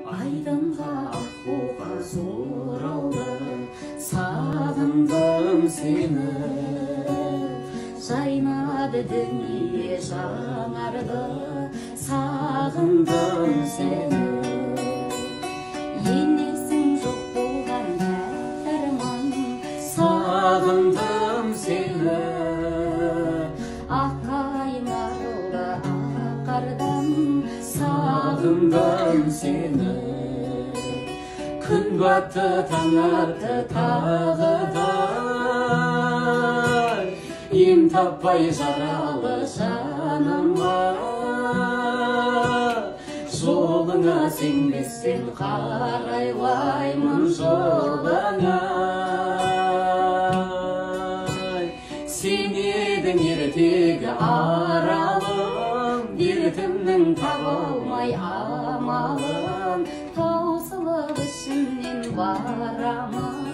Айдынға аққуға зор алды, сағындым сені. Жайнады дүние жаңарды, сағындым сені. Енесің жоқ болған тәрман, сағындым сені. Аққайың арылды аққардан, сағындым сені. Күн батты таң атты тағы да, ем таппай жаралы жаныма. Жолыңа сенбестен қарайлаймын жолыңа. Сен едің ертегі аралым, дертімнің таба алмай амалым. Таусылып ішімнен барамын.